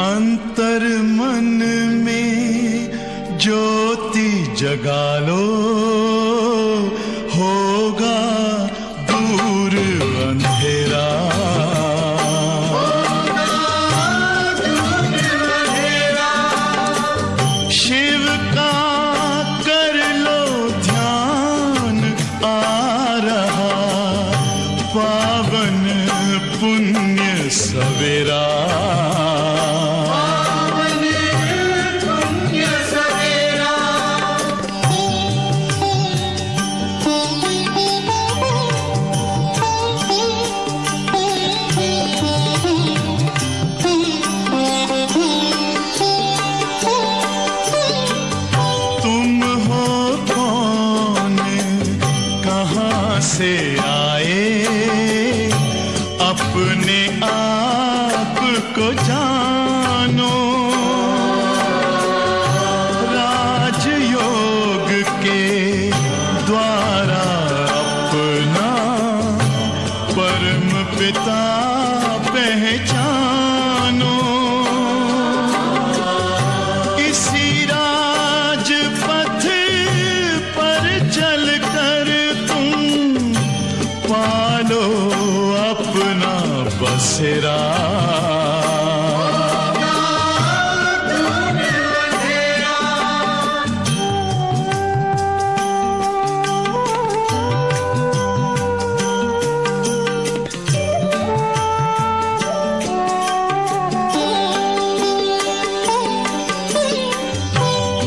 अंतर मन में ज्योति जगा लो, होगा दूर अंधेरा। शिव का कर लो ध्यान, आ रहा पावन पुण्य सवेरा। से आए अपने आप को जानो, राजयोग के द्वारा अपना परम पिता पहचानो। इसी राजपथ पर चलकर पालो अपना बसेरा।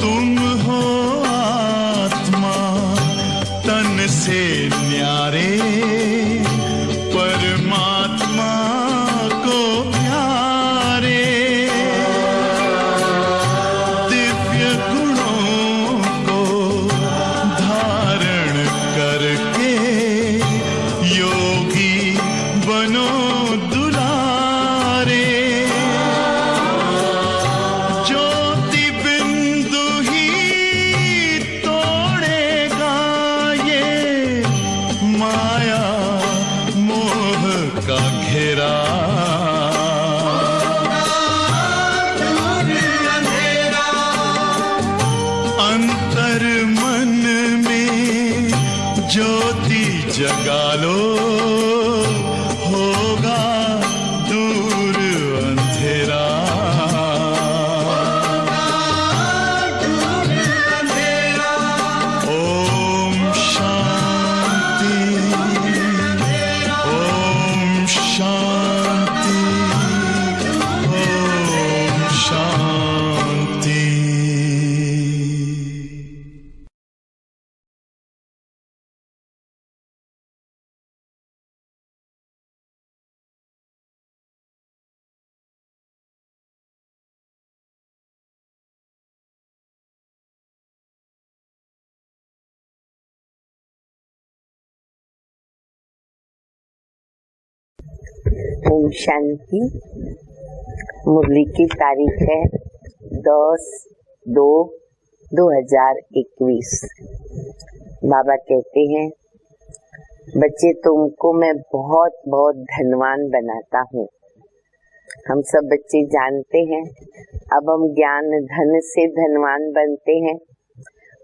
तुम हो आत्मा तन से न्यारे, परमात्मा को प्यारे। दिव्य गुणों को धारण करके योगी बनो दुलारे। ज्योति बिंदु ही तोड़ेगा ये माया का घेरा। अंतर मन में ज्योति जगा लो, होगा दूर अंधेरा। ओम शांति, ओम शांति, ओम शांति। ओम शांति। मुरली की तारीख है 10/2/2021। बाबा कहते हैं, बच्चे तुमको मैं बहुत बहुत धनवान बनाता हूँ। हम सब बच्चे जानते हैं अब हम ज्ञान धन से धनवान बनते हैं,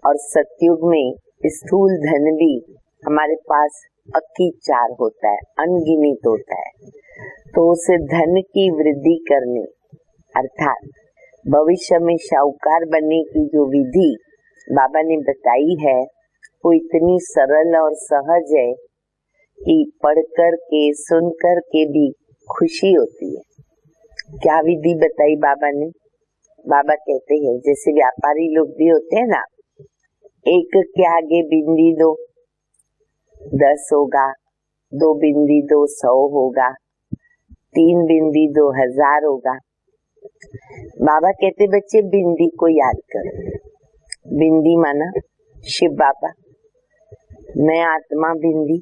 और सतयुग में स्थूल धन भी हमारे पास अकीचार होता है, अनगिनित होता है। तो उस धन की वृद्धि करने अर्थात भविष्य में शाहूकार बनने की जो विधि बाबा ने बताई है वो इतनी सरल और सहज है कि पढ़कर के सुनकर के भी खुशी होती है। क्या विधि बताई बाबा ने? बाबा कहते हैं जैसे व्यापारी लोग भी होते हैं ना, एक के आगे बिंदी दो 10 होगा, 2 बिंदी दो 100 होगा, 3 बिंदी 2000 होगा। बाबा कहते बच्चे बिंदी को याद करो। बिंदी माना शिव बाबा, मैं आत्मा बिंदी,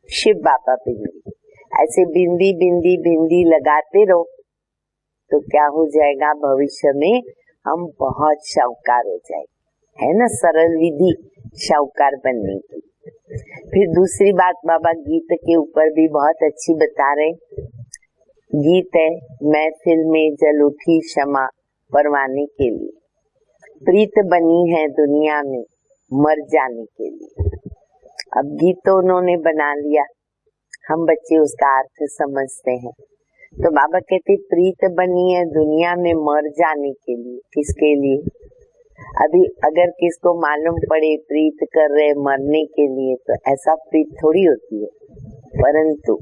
शिव बाबा बिंदी। ऐसे बिंदी बिंदी बिंदी लगाते रहो तो क्या हो जाएगा, भविष्य में हम बहुत शाहूकार हो जाएंगे। है ना सरल विधि शाहूकार बनने की। फिर दूसरी बात बाबा गीत के ऊपर भी बहुत अच्छी बता रहे, गीत है महफिल में जल उठी क्षमा परवाने के लिए, प्रीत बनी है दुनिया में मर जाने के लिए। अब गीत तो उन्होंने बना लिया, हम बच्चे उसका अर्थ समझते हैं। तो बाबा कहते प्रीत बनी है दुनिया में मर जाने के लिए। किसके लिए? अभी अगर किसको मालूम पड़े प्रीत कर रहे मरने के लिए, तो ऐसा प्रीत थोड़ी होती है। परंतु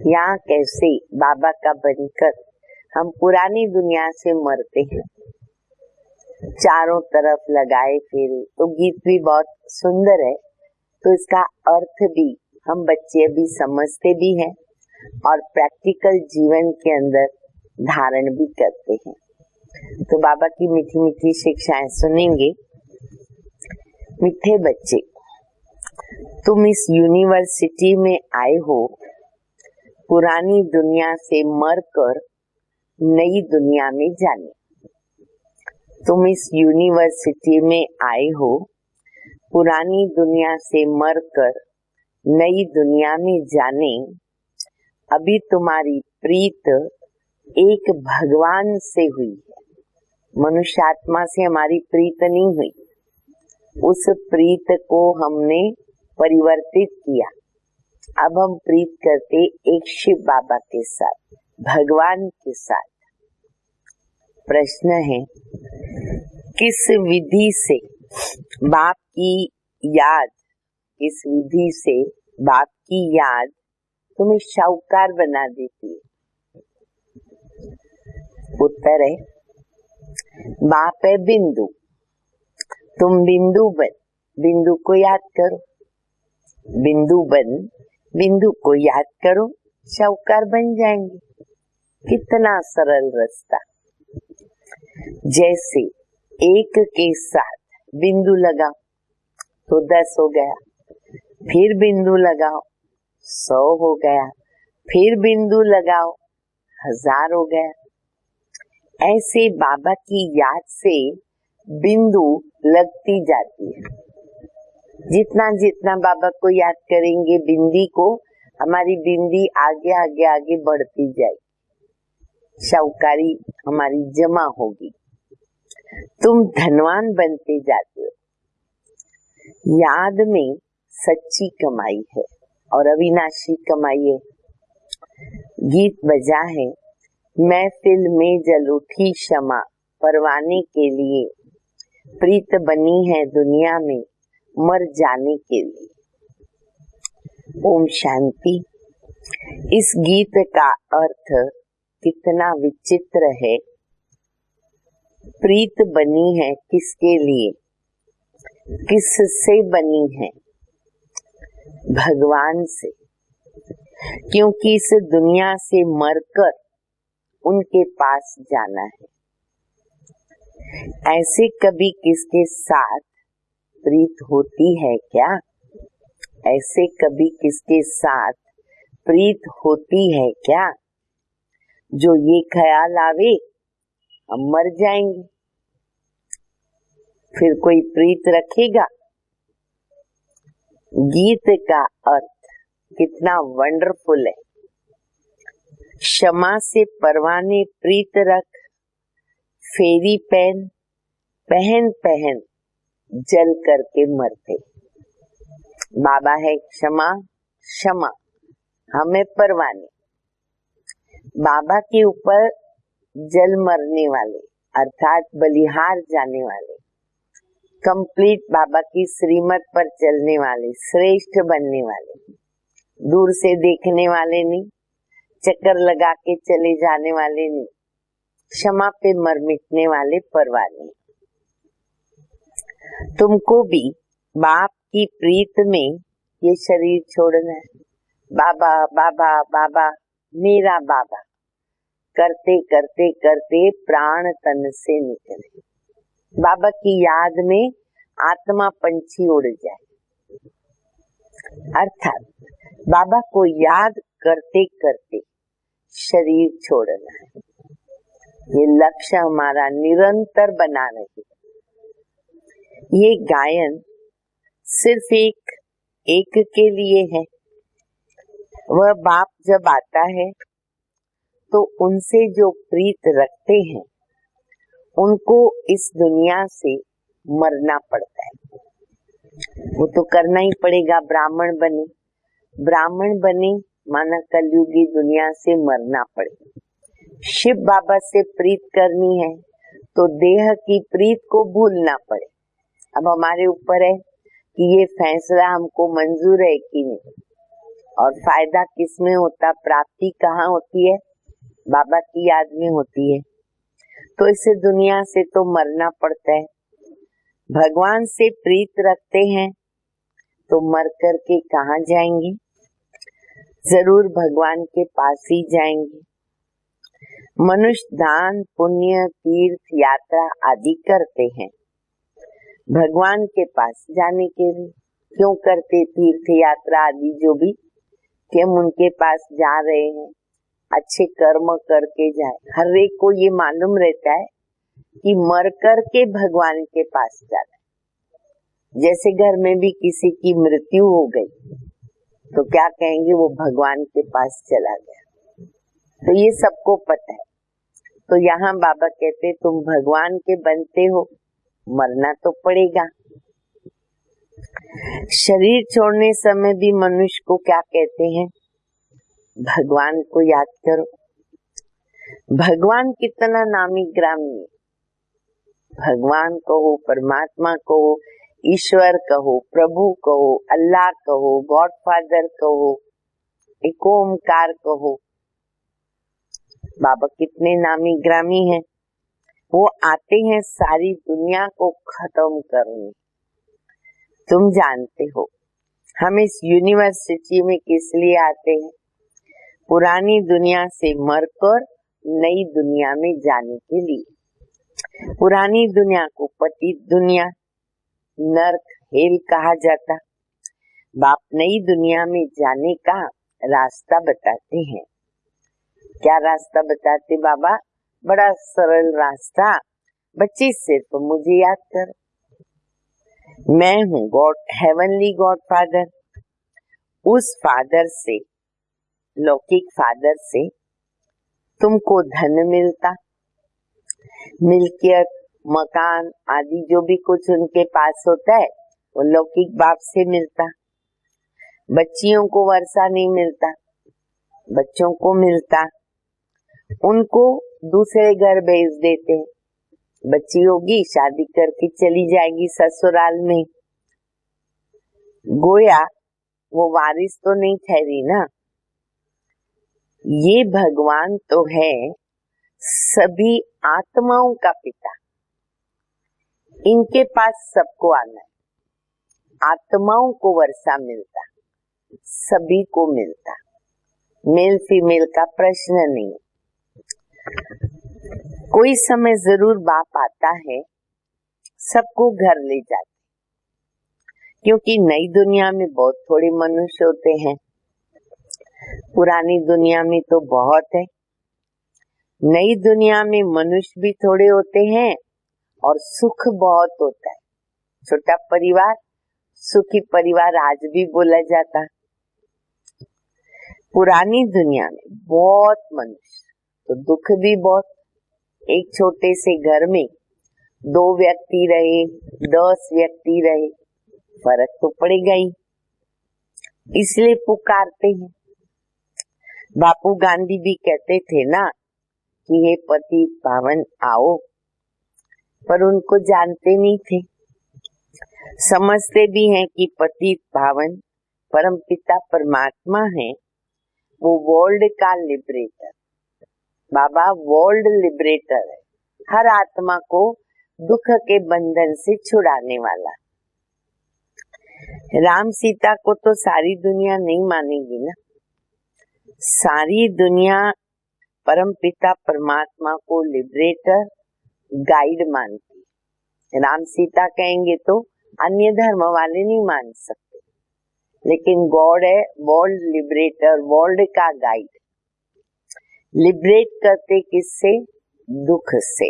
यहाँ कैसे बाबा का बनकर हम पुरानी दुनिया से मरते हैं, चारों तरफ लगाए फेरे। तो गीत भी बहुत सुंदर है, तो इसका अर्थ भी हम बच्चे भी समझते भी हैं और प्रैक्टिकल जीवन के अंदर धारण भी करते हैं। तो बाबा की मीठी मीठी शिक्षाएं सुनेंगे। मीठे बच्चे, तुम इस यूनिवर्सिटी में आए हो पुरानी दुनिया से मरकर नई दुनिया में जाने। तुम इस यूनिवर्सिटी में आए हो पुरानी दुनिया से मरकर नई दुनिया में जाने। अभी तुम्हारी प्रीत एक भगवान से हुई है, मनुष्य आत्मा से हमारी प्रीत नहीं हुई। उस प्रीत को हमने परिवर्तित किया। अब हम प्रीत करते एक शिव बाबा के साथ, भगवान के साथ। प्रश्न है, किस विधि से बाप की याद, किस विधि से बाप की याद तुम्हें शाहूकार बना देती है? उत्तर है, बाप है बिंदु, तुम बिंदु बन, बिंदु को याद करो। बिंदु बन, बिंदु को याद करो, शाहूकार बन जाएंगे। कितना सरल रास्ता। जैसे एक के साथ बिंदु लगाओ तो 10 हो गया, फिर बिंदु लगाओ 100 हो गया, फिर बिंदु लगाओ 1000 हो गया। ऐसे बाबा की याद से बिंदु लगती जाती है। जितना जितना बाबा को याद करेंगे बिंदी को, हमारी बिंदी आगे आगे आगे बढ़ती जाएगी, शाहूकारी हमारी जमा होगी। तुम धनवान बनते जाते हो। याद में सच्ची कमाई है और अविनाशी कमाई है। गीत बजा है, महफिल में जल उठी क्षमा परवाने के लिए, प्रीत बनी है दुनिया में मर जाने के लिए। ओम शांति। इस गीत का अर्थ कितना विचित्र है। प्रीत बनी है किसके लिए, किससे बनी है? भगवान से। क्योंकि इस दुनिया से मरकर उनके पास जाना है। ऐसे कभी किसके साथ प्रीत होती है क्या? ऐसे कभी किसके साथ प्रीत होती है क्या? जो ये ख्याल आवे हम मर जाएंगे, फिर कोई प्रीत रखेगा? गीत का अर्थ कितना वंडरफुल है। क्षमा से परवाने प्रीत रख, फेरी पहन पहन पहन जल करके मरते। बाबा है क्षमा, क्षमा हमें परवाने। बाबा के ऊपर जल मरने वाले अर्थात बलिहार जाने वाले, कंप्लीट बाबा की श्रीमत पर चलने वाले, श्रेष्ठ बनने वाले, दूर से देखने वाले नहीं, चक्कर लगा के चले जाने वाले नहीं, क्षमा पे मर मिटने वाले परवाने। तुमको भी बाप की प्रीत में ये शरीर छोड़ना है। बाबा बाबा बाबा मेरा बाबा करते करते करते प्राण तन से निकले। बाबा की याद में आत्मा पंछी उड़ जाए। अर्थात बाबा को याद करते करते शरीर छोड़ना है। ये लक्ष्य हमारा निरंतर बना रहे। ये गायन सिर्फ एक के लिए है। वह बाप जब आता है तो उनसे जो प्रीत रखते हैं उनको इस दुनिया से मरना पड़ता है। वो तो करना ही पड़ेगा। ब्राह्मण बने माना कलयुगी दुनिया से मरना पड़े। शिव बाबा से प्रीत करनी है तो देह की प्रीत को भूलना पड़े। अब हमारे ऊपर है कि ये फैसला हमको मंजूर है कि नहीं, और फायदा किसमें होता, प्राप्ति कहाँ होती है, बाबा की याद में होती है। तो इसे दुनिया से तो मरना पड़ता है। भगवान से प्रीत रखते हैं तो मर कर के कहाँ जाएंगे, जरूर भगवान के पास ही जाएंगे। मनुष्य दान पुण्य तीर्थ यात्रा आदि करते हैं भगवान के पास जाने के लिए। क्यों करते तीर्थ यात्रा आदि जो भी, कि हम उनके पास जा रहे हैं, अच्छे कर्म करके जाए। हर एक को ये मालूम रहता है कि मर कर के भगवान के पास जाना है। जैसे घर में भी किसी की मृत्यु हो गई तो क्या कहेंगे, वो भगवान के पास चला गया। तो ये सबको पता है। तो यहाँ बाबा कहते तुम भगवान के बनते हो, मरना तो पड़ेगा। शरीर छोड़ने समय भी मनुष्य को क्या कहते हैं, भगवान को याद करो। भगवान कितना नामी ग्रामी है। भगवान कहो, परमात्मा कहो, ईश्वर कहो, प्रभु कहो, अल्लाह कहो, गॉड फादर कहो, एक ओमकार कहो, बाबा कितने नामी ग्रामी हैं। वो आते हैं सारी दुनिया को खत्म करने। तुम जानते हो हम इस यूनिवर्सिटी में किस लिए आते हैं, पुरानी दुनिया से मरकर नई दुनिया में जाने के लिए। पुरानी दुनिया को पतित दुनिया, नरक, हेल कहा जाता। बाप नई दुनिया में जाने का रास्ता बताते हैं। क्या रास्ता बताते बाबा? बड़ा सरल रास्ता। बच्चे सिर्फ मुझे याद करो, मैं हूँ गॉड, हेवनली गॉड फादर। उस फादर से, लौकिक फादर से तुमको धन मिलता, मिल्कियत, मकान आदि जो भी कुछ उनके पास होता है वो लौकिक बाप से मिलता। बच्चियों को वर्षा नहीं मिलता, बच्चों को मिलता। उनको दूसरे घर भेज देते। बच्ची होगी, शादी करके चली जाएगी ससुराल में, गोया वो वारिस तो नहीं ठहरी ना। ये भगवान तो है सभी आत्माओं का पिता। इनके पास सबको आना है। आत्माओं को वर्षा मिलता, सभी को मिलता। मेल फीमेल का प्रश्न नहीं। कोई समय जरूर बाप आता है, सबको घर ले जाते, क्योंकि नई दुनिया में बहुत थोड़े मनुष्य होते हैं। पुरानी दुनिया में तो बहुत है। नई दुनिया में मनुष्य भी थोड़े होते हैं और सुख बहुत होता है। छोटा परिवार, सुखी परिवार आज भी बोला जाता। पुरानी दुनिया में बहुत मनुष्य तो दुख भी बहुत। एक छोटे से घर में 2 व्यक्ति रहे, 10 व्यक्ति रहे, फर्क तो पड़ेगा ही, इसलिए पुकारते हैं। बापू गांधी भी कहते थे ना कि हे पति पावन आओ, पर उनको जानते नहीं थे। समझते भी हैं कि पति पावन परम पिता परमात्मा है, वो वर्ल्ड का लिबरेटर। बाबा वर्ल्ड लिबरेटर है, हर आत्मा को दुख के बंधन से छुड़ाने वाला। राम सीता को तो सारी दुनिया नहीं मानेगी ना। सारी दुनिया परम पिता परमात्मा को लिबरेटर, गाइड मानती। राम सीता कहेंगे तो अन्य धर्म वाले नहीं मान सकते, लेकिन गॉड है वर्ल्ड लिबरेटर, वर्ल्ड का गाइड। लिबरेट करते किससे? दुख से।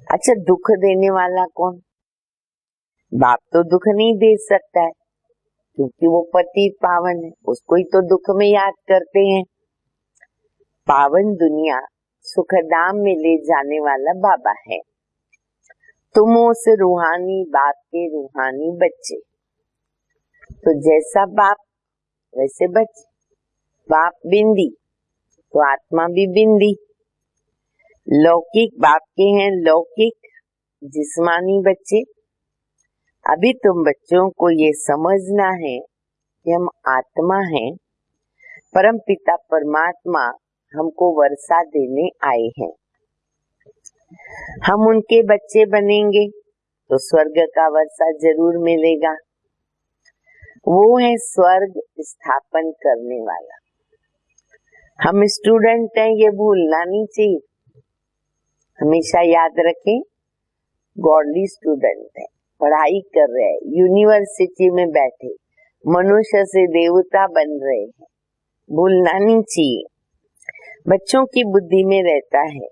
अच्छा, दुख देने वाला कौन? बाप तो दुख नहीं दे सकता है, क्योंकि वो पति पावन है, उसको ही तो दुख में याद करते हैं। पावन दुनिया सुखधाम में ले जाने वाला बाबा है। तुम उस रूहानी बाप के रूहानी बच्चे। तो जैसा बाप वैसे बच्चे। बाप बिंदी तो आत्मा भी बिंदी। लौकिक बाप के हैं लौकिक जिस्मानी बच्चे। अभी तुम बच्चों को ये समझना है कि हम आत्मा हैं, परम पिता परमात्मा हमको वर्षा देने आए हैं। हम उनके बच्चे बनेंगे तो स्वर्ग का वर्षा जरूर मिलेगा। वो है स्वर्ग स्थापन करने वाला। हम स्टूडेंट हैं, ये भूलना नहीं चाहिए। हमेशा याद रखें, गॉडली स्टूडेंट है, पढ़ाई कर रहे हैं, यूनिवर्सिटी में बैठे, मनुष्य से देवता बन रहे हैं, भूलना नहीं चाहिए। बच्चों की बुद्धि में रहता है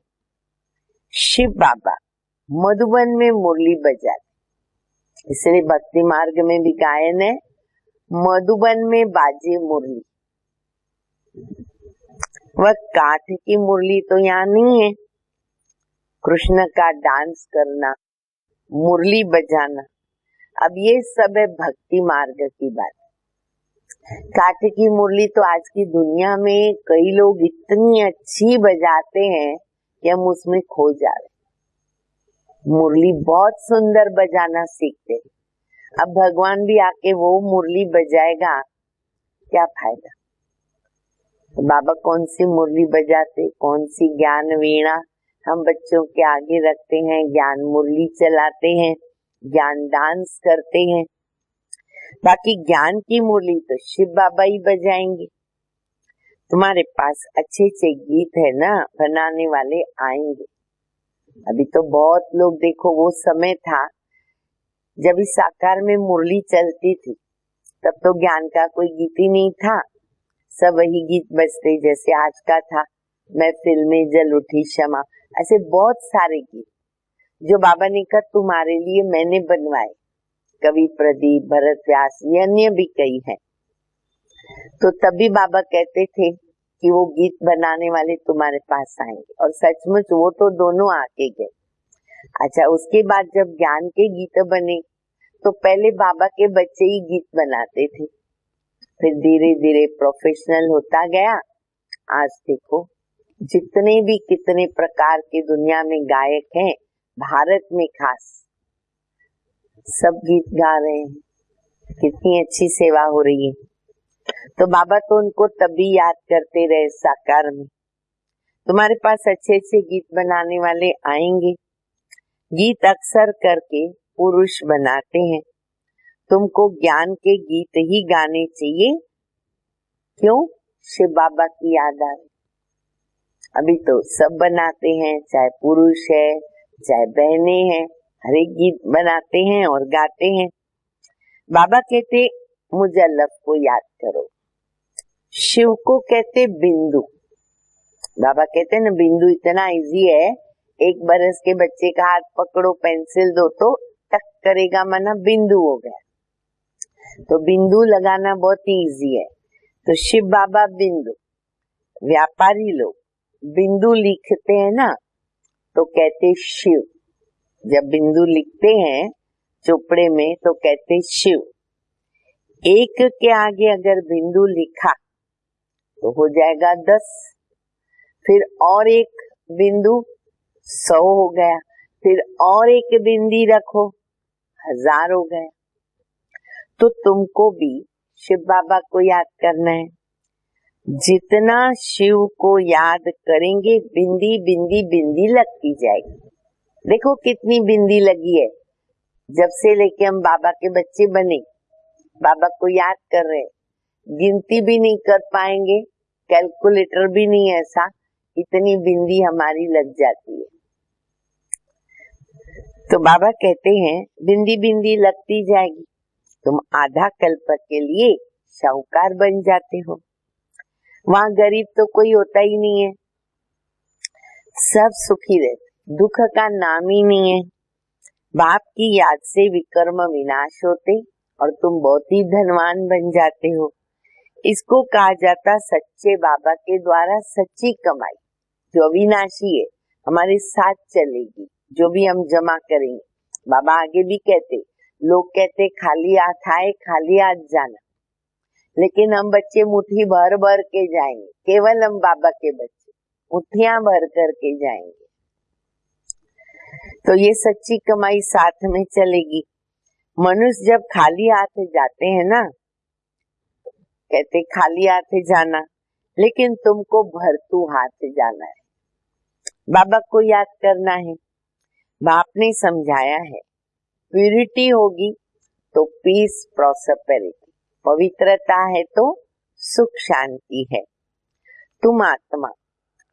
शिव बाबा मधुबन में मुरली बजाते, इसलिए भक्ति मार्ग में भी गायन है, मधुबन में बाजे मुरली। वह काठ की मुरली तो यहाँ नहीं है। कृष्ण का डांस करना, मुरली बजाना, अब ये सब है भक्ति मार्ग की बात। काठ की मुरली तो आज की दुनिया में कई लोग इतनी अच्छी बजाते हैं कि हम उसमें खो जा रहे। मुरली बहुत सुंदर बजाना सीखते हैं। अब भगवान भी आके वो मुरली बजाएगा, क्या फायदा। तो बाबा कौन सी मुरली बजाते, कौन सी ज्ञान वीणा हम बच्चों के आगे रखते हैं, ज्ञान मुरली चलाते हैं, ज्ञान डांस करते हैं। बाकी ज्ञान की मुरली तो शिव बाबा ही बजाएंगे। तुम्हारे पास अच्छे अच्छे गीत है ना, बनाने वाले आएंगे। अभी तो बहुत लोग, देखो वो समय था जब इस आकार में मुरली चलती थी, तब तो ज्ञान का कोई गीत ही नहीं था, सब वही गीत बजते जैसे आज का था, महफिल में जल उठी क्षमा, ऐसे बहुत सारे गीत जो बाबा ने कहा तुम्हारे लिए मैंने बनवाए। कवि प्रदीप, भरत व्यास, ये अन्य भी कई हैं। तो तभी बाबा कहते थे कि वो गीत बनाने वाले तुम्हारे पास आएंगे, और सचमुच वो तो दोनों आके गए। अच्छा, उसके बाद जब ज्ञान के गीत बने तो पहले बाबा के बच्चे ही गीत बनाते थे, फिर धीरे धीरे प्रोफेशनल होता गया। आज देखो जितने भी कितने प्रकार के दुनिया में गायक हैं, भारत में खास, सब गीत गा रहे हैं। कितनी अच्छी सेवा हो रही है। तो बाबा तो उनको तभी याद करते रहे साकार में। तुम्हारे पास अच्छे अच्छे गीत बनाने वाले आएंगे। गीत अक्सर करके पुरुष बनाते हैं। तुमको ज्ञान के गीत ही गाने चाहिए। क्यों? शिव बाबा की याद आ रही। अभी तो सब बनाते हैं, चाहे पुरुष है चाहे बहनें हैं, हर एक गीत बनाते हैं और गाते हैं। बाबा कहते मुजल्लफ को याद करो। शिव को कहते बिंदु। बाबा कहते ना बिंदु इतना इजी है, 1 बरस के बच्चे का हाथ पकड़ो, पेंसिल दो तो टक करेगा, माना बिंदु हो गया। तो बिंदु लगाना बहुत ही इजी है। तो शिव बाबा बिंदु। व्यापारी लोग बिंदु लिखते हैं ना तो कहते शिव। जब बिंदु लिखते हैं चोपड़े में तो कहते शिव। 1 के आगे अगर बिंदु लिखा तो हो जाएगा 10, फिर और 1 बिंदु 100 हो गया, फिर और 1 बिंदी रखो 1000 हो गया। तो तुमको भी शिव बाबा को याद करना है। जितना शिव को याद करेंगे बिंदी बिंदी बिंदी लगती जाएगी। देखो कितनी बिंदी लगी है। जब से लेके हम बाबा के बच्चे बने, बाबा को याद कर रहे, गिनती भी नहीं कर पाएंगे, कैलकुलेटर भी नहीं ऐसा, इतनी बिंदी हमारी लग जाती है। तो बाबा कहते हैं बिंदी बिंदी लगती जाएगी। तुम आधा कल्प के लिए साहूकार बन जाते हो। वहाँ गरीब तो कोई होता ही नहीं है, सब सुखी रहते, दुख का नाम ही नहीं है। बाप की याद से विकर्म विनाश होते और तुम बहुत ही धनवान बन जाते हो। इसको कहा जाता सच्चे बाबा के द्वारा सच्ची कमाई, जो अविनाशी है, हमारे साथ चलेगी, जो भी हम जमा करेंगे। बाबा आगे भी कहते, लोग कहते खाली हाथ आए खाली हाथ जाना, लेकिन हम बच्चे मुट्ठी भर भर के जाएंगे। केवल हम बाबा के बच्चे मुट्ठियां भर करके जाएंगे। तो ये सच्ची कमाई साथ में चलेगी। मनुष्य जब खाली हाथ जाते हैं ना, कहते खाली हाथ जाना, लेकिन तुमको भरतू हाथ जाना है, बाबा को याद करना है। बाप ने समझाया है, प्यूरिटी होगी तो पीस प्रॉस्पेरिटी, पवित्रता है तो सुख शांति है। तुम आत्मा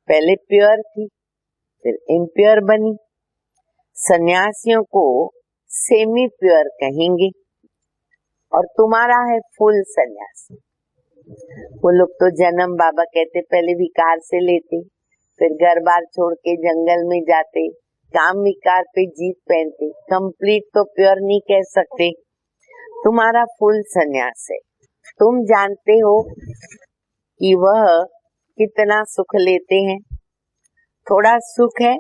पहले प्योर थी, फिर इम्प्योर बनी। सन्यासियों को सेमी प्योर कहेंगे, और तुम्हारा है फुल सन्यास। वो लोग तो जन्म बाबा कहते पहले विकार से लेते, फिर घर बार छोड़ के जंगल में जाते, काम विकार पे जीत पहनते। कंप्लीट तो प्योर नहीं कह सकते। तुम्हारा फुल सन्यास है। तुम जानते हो कि वह कितना सुख लेते हैं। थोड़ा सुख है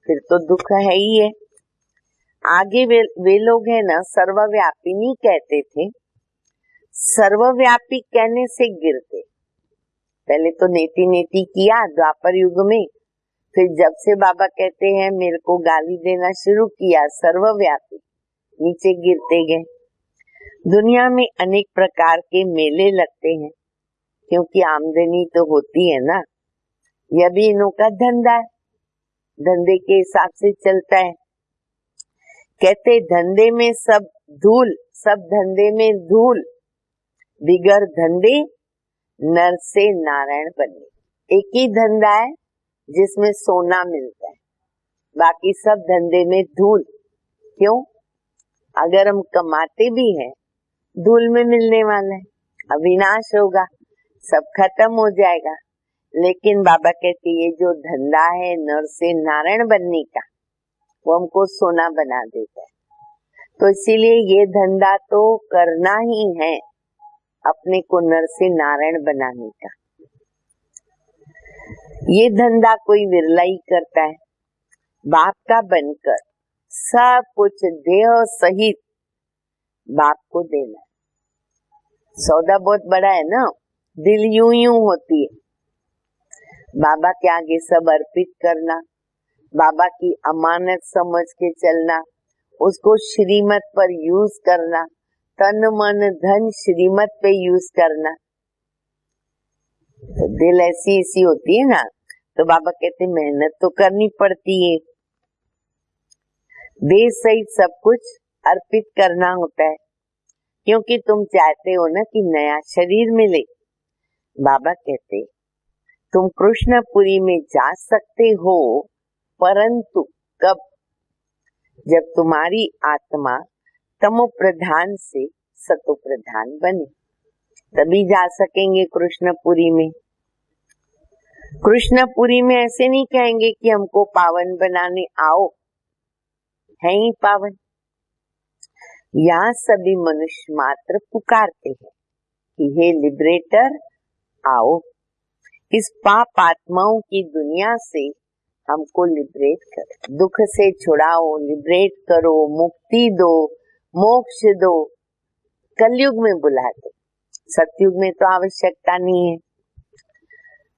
फिर तो दुख है ही है। आगे वे लोग है ना, सर्वव्यापी नहीं कहते थे, सर्वव्यापी कहने से गिरते। पहले तो नेति नेति किया द्वापर युग में, फिर जब से बाबा कहते हैं मेरे को गाली देना शुरू किया, सर्वव्यापी, नीचे गिरते गए। दुनिया में अनेक प्रकार के मेले लगते हैं, क्योंकि आमदनी तो होती है ना। यह भी इन्हों का धंधा है, धंधे के हिसाब से चलता है। कहते धंधे में सब धूल, सब धंधे में धूल, बिगर धंधे नर से नारायण बने। एक ही धंधा है जिसमें सोना मिलता है, बाकी सब धंधे में धूल। क्यों? अगर हम कमाते भी हैं, धूल में मिलने वाला है, अविनाश होगा, सब खत्म हो जाएगा। लेकिन बाबा कहते ये जो धंधा है नर से नारायण बनने का, वो हमको सोना बना देता है। तो इसीलिए ये धंधा तो करना ही है, अपने को नर से नारायण बनाने का। ये धंधा कोई विरला ही करता है। बाप का बनकर सब कुछ देह सहित बाप को देना। सौदा बहुत बड़ा है ना, दिल यूं यूं होती है। बाबा के आगे सब अर्पित करना, बाबा की अमानत समझ के चलना, उसको श्रीमत पर यूज करना, तन मन धन श्रीमत पे यूज करना। तो दिल ऐसी ऐसी होती है ना, तो बाबा कहते मेहनत तो करनी पड़ती है। देह सहित सब कुछ अर्पित करना होता है, क्योंकि तुम चाहते हो ना कि नया शरीर मिले। बाबा कहते तुम कृष्णपुरी में जा सकते हो, परंतु कब? जब तुम्हारी आत्मा तमो प्रधान से सतो प्रधान बने, तभी जा सकेंगे कृष्णपुरी में। कृष्णपुरी में ऐसे नहीं कहेंगे कि हमको पावन बनाने आओ, है ही पावन। यहाँ सभी मनुष्य मात्र पुकारते हैं कि हे लिबरेटर आओ, इस पाप आत्माओं की दुनिया से हमको लिबरेट करो, दुख से छुड़ाओ, लिबरेट करो, मुक्ति दो, मोक्ष दो। कलयुग में बुलाते, सतयुग में तो आवश्यकता नहीं है।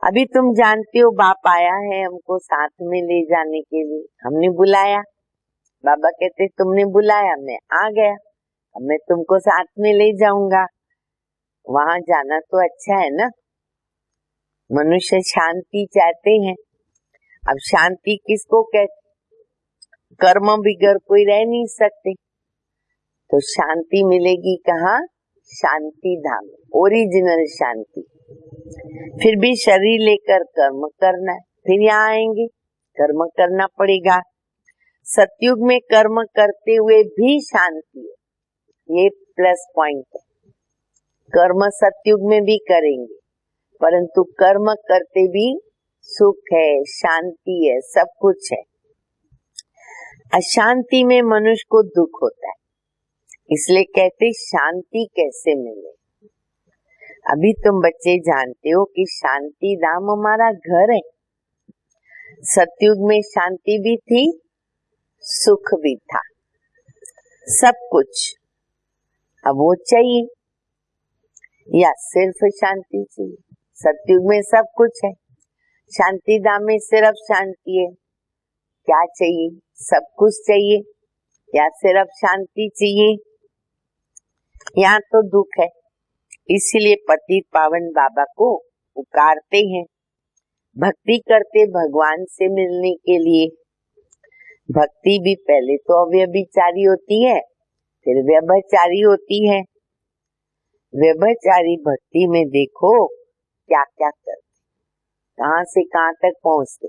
अभी तुम जानते हो बाप आया है हमको साथ में ले जाने के लिए, हमने बुलाया। बाबा कहते तुमने बुलाया, मैं आ गया, अब मैं तुमको साथ में ले जाऊंगा। वहां जाना तो अच्छा है ना। मनुष्य शांति चाहते हैं। अब शांति किसको कहते? कर्म बिगर कोई रह नहीं सकते। तो शांति मिलेगी कहाँ? शांति धाम, ओरिजिनल शांति। फिर भी शरीर लेकर कर्म करना है, फिर यहाँ आएंगे, कर्म करना पड़ेगा। सतयुग में कर्म करते हुए भी शांति है, ये प्लस पॉइंट है। कर्म सतयुग में भी करेंगे, परंतु कर्म करते भी सुख है, शांति है, सब कुछ है। अशांति में मनुष्य को दुख होता है, इसलिए कहते शांति कैसे मिले। अभी तुम बच्चे जानते हो कि शांति धाम हमारा घर है। सतयुग में शांति भी थी, सुख भी था, सब कुछ। अब वो चाहिए या सिर्फ शांति चाहिए? सतयुग में सब कुछ है, शांति धाम में सिर्फ शांति है। क्या चाहिए? सब कुछ चाहिए या सिर्फ शांति चाहिए? यहाँ तो दुख है। इसीलिए पतित पावन बाबा को पुकारते हैं, भक्ति करते भगवान से मिलने के लिए। भक्ति भी पहले तो अव्यभिचारी होती है, फिर व्यभिचारी होती है। व्यभिचारी भक्ति में देखो क्या क्या करते, कहाँ से कहाँ तक पहुँचते।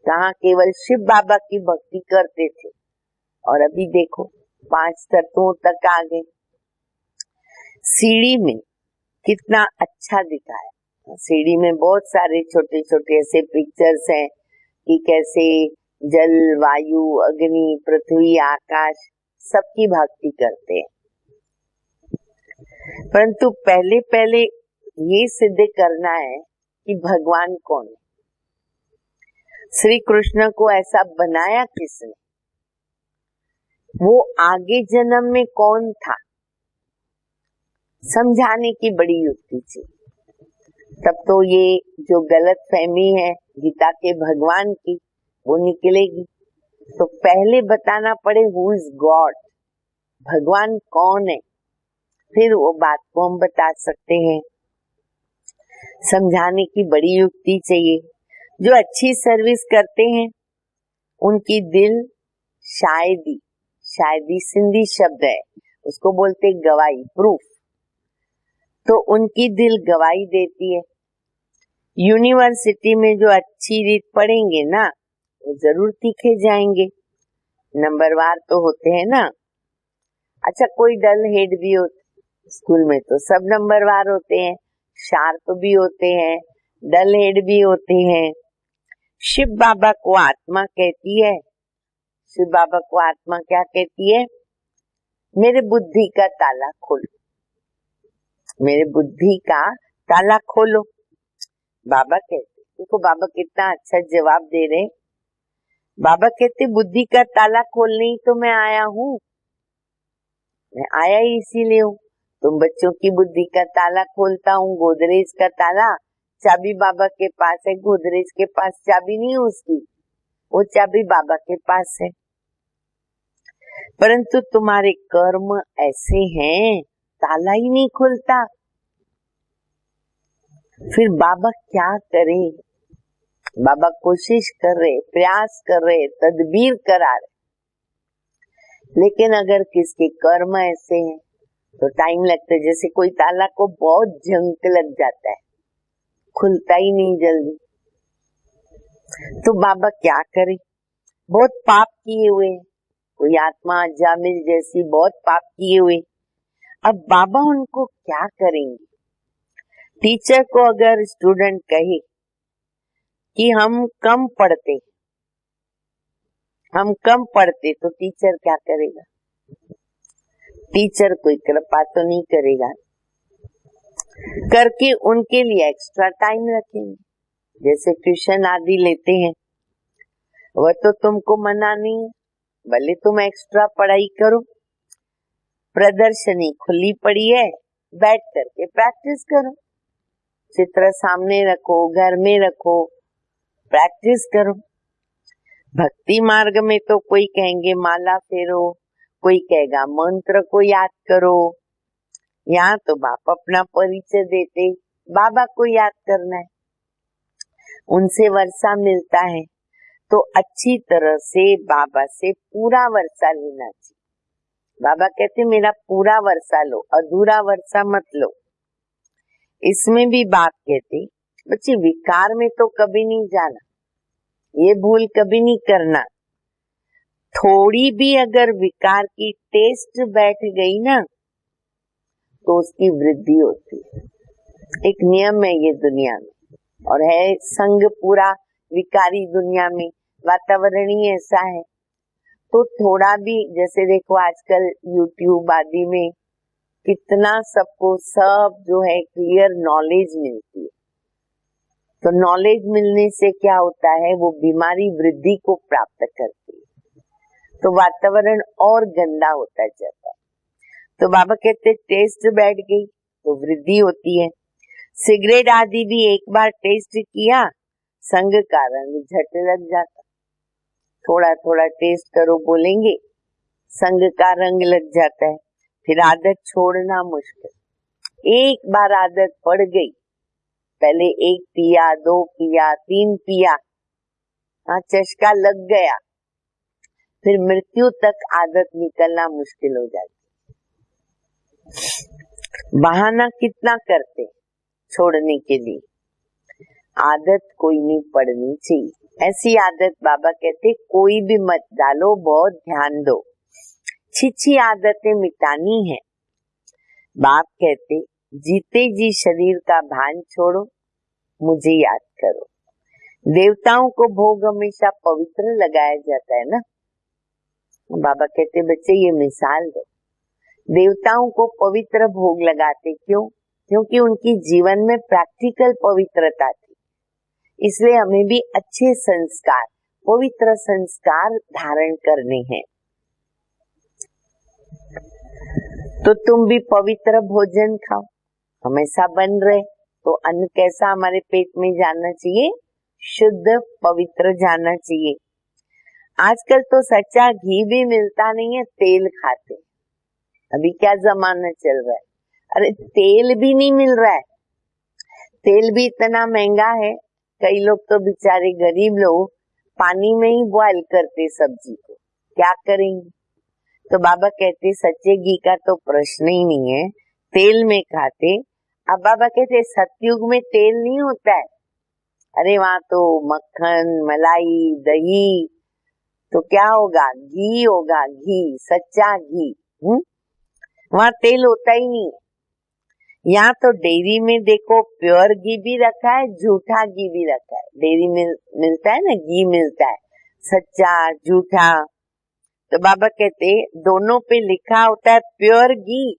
कहाँ केवल शिव बाबा की भक्ति करते थे और अभी देखो 5 तत्वों तक आ गए। सीढ़ी में कितना अच्छा दिखाया। सीढ़ी में बहुत सारे छोटे छोटे ऐसे पिक्चर्स हैं कि कैसे जल, वायु, अग्नि, पृथ्वी, आकाश सबकी भक्ति करते हैं। परंतु पहले पहले ये सिद्ध करना है कि भगवान कौन है। श्री कृष्ण को ऐसा बनाया किसने? वो आगे जन्म में कौन था, समझाने की बड़ी युक्ति थी। तब तो ये जो गलत फहमी है गीता के भगवान की वो निकलेगी। तो पहले बताना पड़े हु इज गॉड, भगवान कौन है, फिर वो बात को हम बता सकते हैं। समझाने की बड़ी युक्ति चाहिए। जो अच्छी सर्विस करते हैं उनकी दिल शायदी, शायदी सिंधी शब्द है, उसको बोलते गवाही, प्रूफ। तो उनकी दिल गवाही देती है। यूनिवर्सिटी में जो अच्छी रीत पढ़ेंगे ना वो जरूर तीखे जाएंगे। नंबरवार तो होते हैं ना। अच्छा, कोई डल हेड भी होते, स्कूल में तो सब नंबरवार होते हैं, शार्प भी होते हैं, डल हेड भी होते हैं। शिव बाबा को आत्मा कहती है। शिव बाबा को आत्मा क्या कहती है? मेरे बुद्धि का ताला खोलो, मेरे बुद्धि का ताला खोलो, बाबा कहते। देखो बाबा कितना अच्छा जवाब दे रहे। बाबा कहते बुद्धि का ताला खोलने ही तो मैं आया हूँ, मैं आया ही इसीलिए हूँ। तुम बच्चों की बुद्धि का ताला खोलता हूँ, गोदरेज का ताला। चाबी बाबा के पास है, गोदरेज के पास चाबी नहीं है उसकी, वो चाबी बाबा के पास है। परंतु तुम्हारे कर्म ऐसे हैं, ताला ही नहीं खुलता। फिर बाबा क्या करे? बाबा कोशिश कर रहे, प्रयास कर रहे, तदबीर करा रहे, लेकिन अगर किसके कर्म ऐसे हैं तो टाइम लगता है। जैसे कोई ताला को बहुत झंक लग जाता है, खुलता ही नहीं जल्दी। तो बाबा क्या करे? बहुत पाप किए हुए, कोई आत्मा जामिल जैसी बहुत पाप किए हुए। अब बाबा उनको क्या करेंगे? टीचर को अगर स्टूडेंट कहे कि हम कम पढ़ते तो टीचर क्या करेगा? टीचर कोई कृपा तो नहीं करेगा, करके उनके लिए एक्स्ट्रा टाइम रखेंगे। जैसे ट्यूशन आदि लेते हैं, वह तो तुमको मना नहीं है, भले तुम एक्स्ट्रा पढ़ाई करो। प्रदर्शनी खुली पड़ी है, बैठ करके प्रैक्टिस करो। चित्र सामने रखो, घर में रखो, प्रैक्टिस करो। भक्ति मार्ग में तो कोई कहेंगे माला फेरो, कोई कहेगा मंत्र को याद करो। यहाँ तो बाप अपना परिचय देते, बाबा को याद करना है, उनसे वर्षा मिलता है। तो अच्छी तरह से बाबा से पूरा वर्षा लेना चाहिए। बाबा कहते मेरा पूरा वर्षा लो, अधूरा वर्षा मत लो। इसमें भी बाप कहते बच्चे विकार में तो कभी नहीं जाना, ये भूल कभी नहीं करना। थोड़ी भी अगर विकार की टेस्ट बैठ गई ना तो उसकी वृद्धि होती है। एक नियम है ये दुनिया में, और है संग पूरा विकारी दुनिया में, वातावरण ही ऐसा है। तो थोड़ा भी, जैसे देखो आजकल यूट्यूब आदि में कितना सबको सब जो है क्लियर नॉलेज मिलती है। तो नॉलेज मिलने से क्या होता है, वो बीमारी वृद्धि को प्राप्त करती है, तो वातावरण और गंदा होता जाता है। तो बाबा कहते टेस्ट बैठ गई तो वृद्धि होती है। सिगरेट आदि भी एक बार टेस्ट किया, संग का रंग झट लग जाता। थोड़ा थोड़ा टेस्ट करो बोलेंगे, संग का रंग लग जाता है, फिर आदत छोड़ना मुश्किल। एक बार आदत पड़ गई, पहले 1 पिया, 2 पिया, 3 पिया, हाँ चस्का लग गया, फिर मृत्यु तक आदत निकलना मुश्किल हो जाती। बहाना कितना करते छोड़ने के लिए, आदत कोई नहीं पड़नी चाहिए। ऐसी आदत बाबा कहते कोई भी मत डालो, बहुत ध्यान दो, छिछी आदतें मिटानी है। बाप कहते जीते जी शरीर का भान छोड़ो, मुझे याद करो। देवताओं को भोग हमेशा पवित्र लगाया जाता है ना। बाबा कहते बच्चे ये मिसाल दो, देवताओं को पवित्र भोग लगाते क्यों? क्योंकि उनकी जीवन में प्रैक्टिकल पवित्रता थी, इसलिए हमें भी अच्छे संस्कार, पवित्र संस्कार धारण करने हैं। तो तुम भी पवित्र भोजन खाओ, हमेशा बन रहे तो अन्न कैसा हमारे पेट में जाना चाहिए, शुद्ध पवित्र जाना चाहिए। आजकल तो सच्चा घी भी मिलता नहीं है, तेल खाते। अभी क्या जमाना चल रहा है, अरे तेल भी नहीं मिल रहा है, तेल भी इतना महंगा है। कई लोग तो बेचारे गरीब लोग पानी में ही बॉयल करते सब्जी को, क्या करेंगे? तो बाबा कहते सच्चे घी का तो प्रश्न ही नहीं है, तेल में खाते। अब बाबा कहते सतयुग में तेल नहीं होता है, अरे वहां तो मक्खन, मलाई, दही, तो क्या होगा, घी होगा, घी, सच्चा घी। वहां तेल होता ही नहीं है। यहाँ तो डेयरी में देखो प्योर घी भी रखा है, झूठा घी भी रखा है। डेयरी में मिलता है ना, घी मिलता है सच्चा, झूठा। तो बाबा कहते दोनों पे लिखा होता है प्योर घी,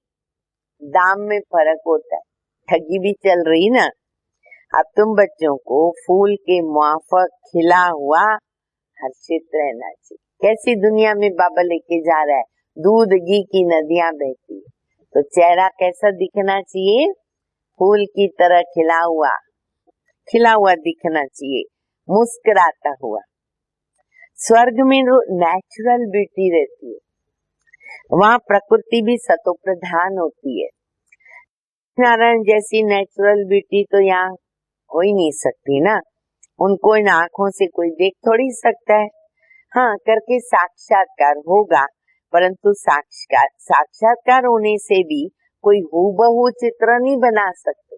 दाम में फर्क होता है, ठगी भी चल रही ना। अब तुम बच्चों को फूल के मुआफक खिला हुआ हर्षित रहना चाहिए। कैसी दुनिया में बाबा लेके जा रहा है, दूध घी की नदियां बहती, तो चेहरा कैसा दिखना चाहिए, फूल की तरह खिला हुआ दिखना चाहिए, मुस्कुराता हुआ। स्वर्ग में नेचुरल ब्यूटी रहती है, वहाँ प्रकृति भी सतो प्रधान होती है। नारायण जैसी नेचुरल ब्यूटी तो यहाँ हो ही नहीं सकती ना, उनको इन आँखों से कोई देख थोड़ी सकता है। हाँ करके साक्षात्कार होगा, परंतु साक्षात्कार होने से भी कोई हूबहू चित्र नहीं बना सकते।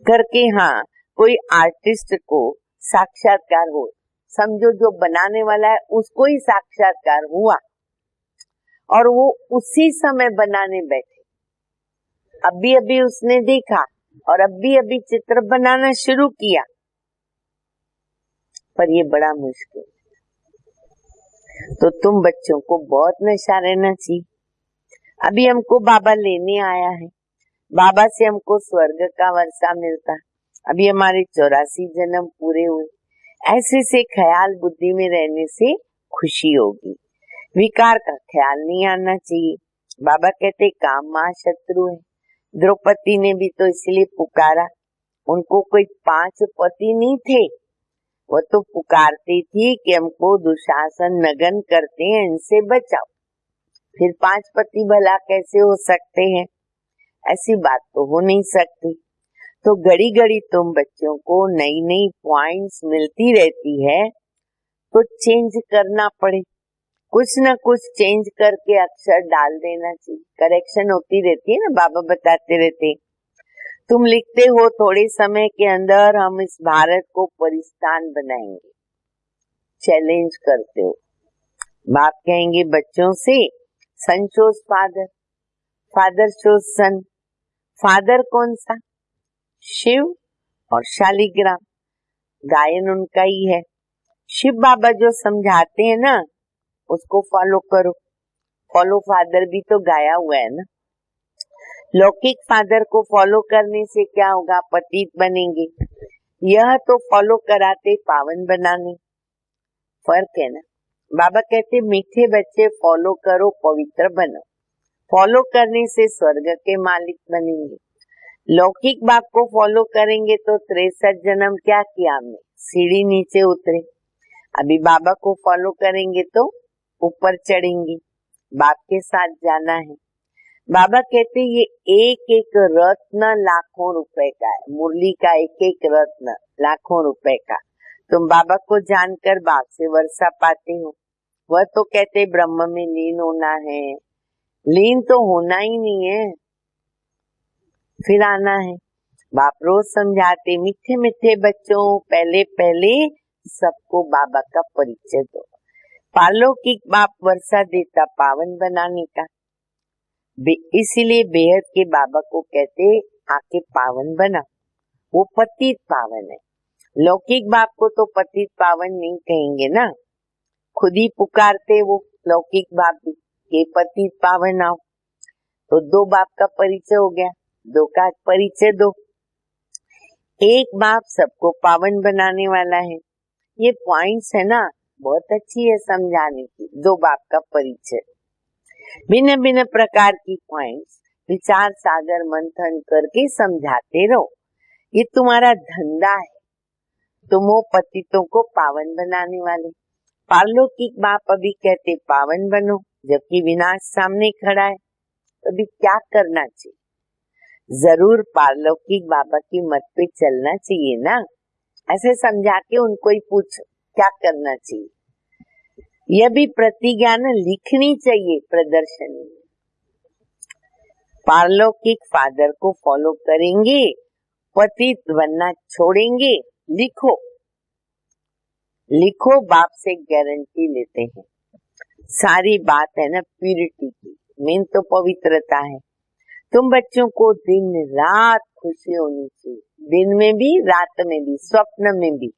करके हाँ कोई आर्टिस्ट को साक्षात्कार हो, समझो जो बनाने वाला है उसको ही साक्षात्कार हुआ और वो उसी समय बनाने बैठे, अभी अभी उसने देखा और अभी अभी चित्र बनाना शुरू किया, पर ये बड़ा मुश्किल। तो तुम बच्चों को बहुत नशा रहना चाहिए। अभी हमको बाबा लेने आया है, बाबा से हमको स्वर्ग का वर्षा मिलता, अभी हमारे 84 जन्म पूरे हुए। ऐसे से ख्याल बुद्धि में रहने से खुशी होगी, विकार का ख्याल नहीं आना चाहिए। बाबा कहते काम मां शत्रु है। द्रौपदी ने भी तो इसलिए पुकारा, उनको कोई 5 पति नहीं थे, वो तो पुकारती थी कि हमको दुशासन नगन करते हैं, इनसे बचाओ। फिर 5 पति भला कैसे हो सकते हैं, ऐसी बात तो हो नहीं सकती। तो घड़ी घड़ी तुम बच्चों को नई नई पॉइंट्स मिलती रहती है, तो चेंज करना पड़े, कुछ न कुछ चेंज करके अक्षर डाल देना चाहिए। करेक्शन होती रहती है ना, बाबा बताते रहते हैं। तुम लिखते हो थोड़े समय के अंदर हम इस भारत को परिस्तान बनाएंगे, चैलेंज करते हो। बाप कहेंगे बच्चों से सन शोज फादर, फादर शोज सन। फादर कौन सा, शिव और शालिग्राम, गायन उनका ही है। शिव बाबा जो समझाते हैं ना उसको फॉलो करो, फॉलो फादर भी तो गाया हुआ है ना। लौकिक फादर को फॉलो करने से क्या होगा? पतित बनेंगे। यह तो फॉलो कराते पावन बनाने, फर्क है ना। बाबा कहते मीठे बच्चे फॉलो करो, पवित्र बनो। फॉलो करने से स्वर्ग के मालिक बनेंगे। लौकिक बाप को फॉलो करेंगे तो 63 जन्म क्या किया हमने? सीढ़ी नीचे उतरे। अभी बाबा को फॉलो करेंगे तो ऊपर चढ़ेंगे, बाप के साथ जाना है। बाबा कहते ये एक एक रत्न लाखों रुपए का है, मुरली का एक एक रत्न लाखों रुपए का। तुम बाबा को जानकर बाप से वर्षा पाते हो। वह तो कहते ब्रह्म में लीन होना है, लीन तो होना ही नहीं है, फिर आना है। बाप रोज समझाते मीठे मीठे बच्चों, पहले पहले सबको बाबा का परिचय दो। पालौकिक बाप वर्षा देता पावन बनाने का, इसीलिए बेहद के बाबा को कहते आके पावन बना। वो पतित पावन है। लौकिक बाप को तो पतित पावन नहीं कहेंगे ना, खुद ही पुकारते वो लौकिक बाप भी के पतित पावन आओ। तो दो बाप का परिचय हो गया, दो का परिचय दो। एक बाप सबको पावन बनाने वाला है। ये पॉइंट्स है ना, बहुत अच्छी है समझाने की। दो बाप का परिचय, भिन्न भिन्न प्रकार की पॉइंट्स विचार सागर मंथन करके समझाते रहो। ये तुम्हारा धंधा है। तुम वो पतितों को पावन बनाने वाले। पारलौकिक बाप अभी कहते पावन बनो, जबकि विनाश सामने खड़ा है। तो अभी क्या करना चाहिए? जरूर पारलौकिक बाबा की मत पे चलना चाहिए ना। ऐसे समझा के उनको ही पूछो क्या करना चाहिए। यह भी प्रतिज्ञा न लिखनी चाहिए प्रदर्शनी में। पारलौकिक फादर को फॉलो करेंगे, पतित बनना छोड़ेंगे। लिखो लिखो, बाप से गारंटी लेते हैं। सारी बात है ना प्यूरिटी की, मेन तो पवित्रता है। तुम बच्चों को दिन रात खुशी होनी चाहिए, दिन में भी रात में भी स्वप्न में भी।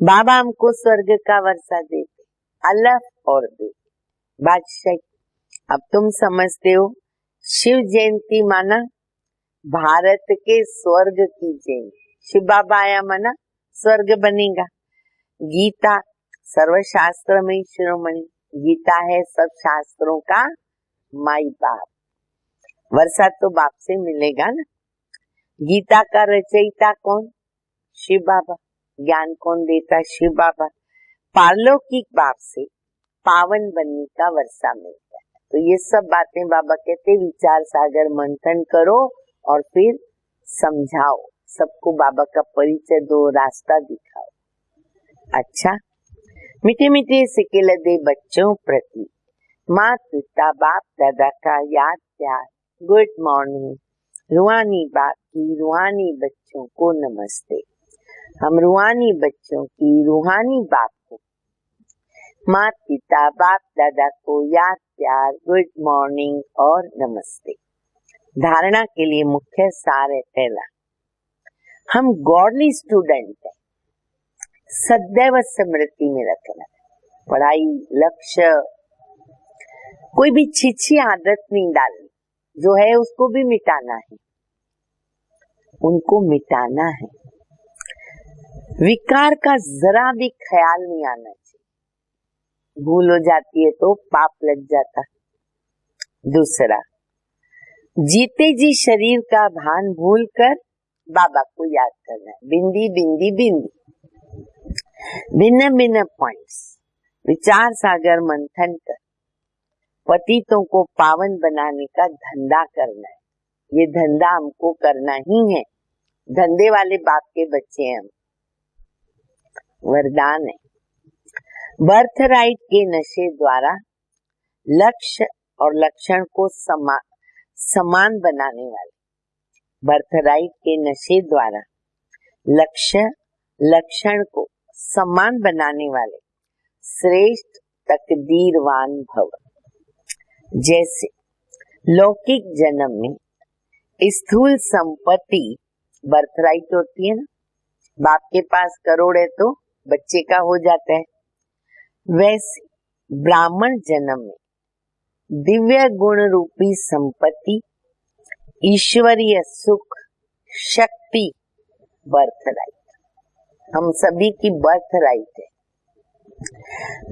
बाबा हमको स्वर्ग का वर्षा देते, अलफ और दे बादशाही। अब तुम समझते हो शिव जयंती माना भारत के स्वर्ग की जयंती। शिव बाबा आया माना स्वर्ग बनेगा। गीता सर्वशास्त्र में शिरोमणि, गीता है सब शास्त्रों का माई बाप। वर्षा तो बाप से मिलेगा ना। गीता का रचयिता कौन? शिव बाबा। ज्ञान कौन देता? शिव बाबा। पारलौकिक बाप से पावन बनने का वर्षा मिलता है। तो ये सब बातें बाबा कहते विचार सागर मंथन करो और फिर समझाओ, सबको बाबा का परिचय दो, रास्ता दिखाओ। अच्छा, मीठे मीठे सिके दे बच्चों प्रति माँ पिता बाप दादा का याद प्यार, गुड मॉर्निंग। रूहानी बाप की रूहानी बच्चों को नमस्ते। हम रूहानी बच्चों की रूहानी बाप को, माँ पिता बाप दादा को याद प्यार, गुड मॉर्निंग और नमस्ते। धारणा के लिए मुख्य सार है पहला, हम गॉडली स्टूडेंट हैं, सदैव स्मृति में रखना। पढ़ाई लक्ष्य, कोई भी छिछी आदत नहीं डालनी, जो है उसको भी मिटाना है, उनको मिटाना है। विकार का जरा भी ख्याल नहीं आना चाहिए। भूल हो जाती है तो पाप लग जाता। दूसरा, जीते जी शरीर का भान भूल कर बाबा को याद करना है। बिंदी बिंदी बिंदी, भिन्न भिन्न पॉइंट्स विचार सागर मंथन कर पतितों को पावन बनाने का धंधा करना है। ये धंधा हमको करना ही है। धंधे वाले बाप के बच्चे हैं हम। वरदान है, बर्थ राइट के नशे द्वारा लक्ष्य और लक्षण को समान बनाने वाले, बर्थ राइट के नशे द्वारा लक्ष्य लक्षण को समान बनाने वाले श्रेष्ठ तकदीरवान भव। जैसे लौकिक जन्म में स्थूल संपत्ति बर्थराइट होती है ना, बाप के पास करोड़ है तो बच्चे का हो जाता है, वैसे ब्राह्मण जन्म में दिव्य गुण रूपी संपत्ति ईश्वरीय सुख, शक्ति, बर्थराइट, हम सभी की बर्थराइट है।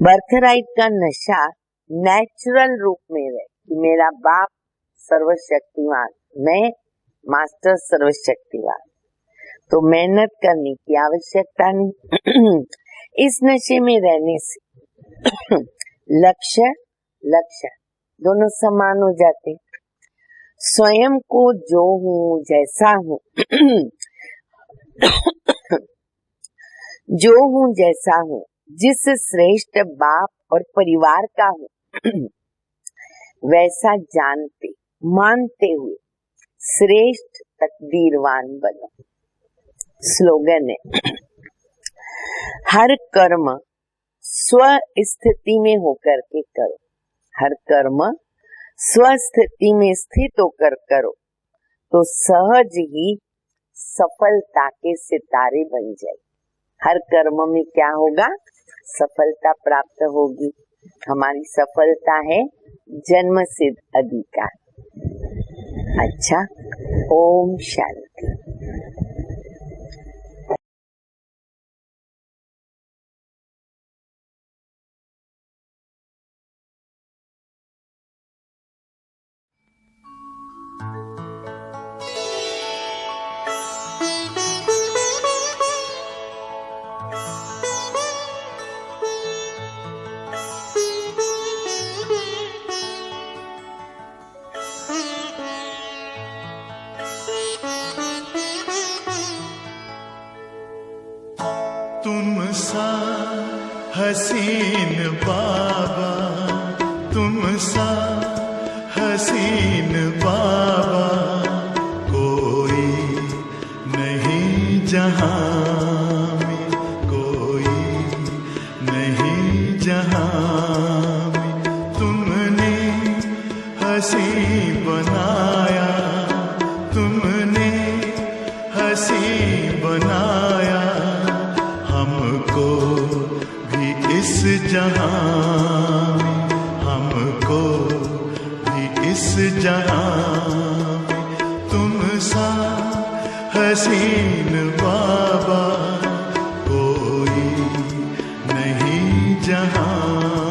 बर्थराइट का नशा नेचुरल रूप में है कि मेरा बाप सर्वशक्तिमान, मैं मास्टर सर्वशक्तिमान, तो मेहनत करने की आवश्यकता नहीं। इस नशे में रहने से लक्ष्य दोनों समान हो जाते। स्वयं को जो हूँ जैसा हूँ जो हूँ जैसा हूँ, जिस श्रेष्ठ बाप और परिवार का हूँ वैसा जानते मानते हुए श्रेष्ठ तकदीरवान बनो। स्लोगन है, हर कर्म स्व स्थिति में होकर के करो, हर कर्म स्वस्थिति में स्थित होकर करो तो सहज ही सफलता के सितारे बन जाए। हर कर्म में क्या होगा? सफलता प्राप्त होगी। हमारी सफलता है जन्म सिद्ध अधिकार। अच्छा, ओम शांति। तुम सा हसीन बाबा, तुम सा हसीन बाबा कोई नहीं जहां में, कोई नहीं जहां में। तुमने हसी बनाया, तुमने हसी बनाया हमको भी इस जहां में, हमको भी इस जहां में। तुम सा हसीन बाबा कोई नहीं जहां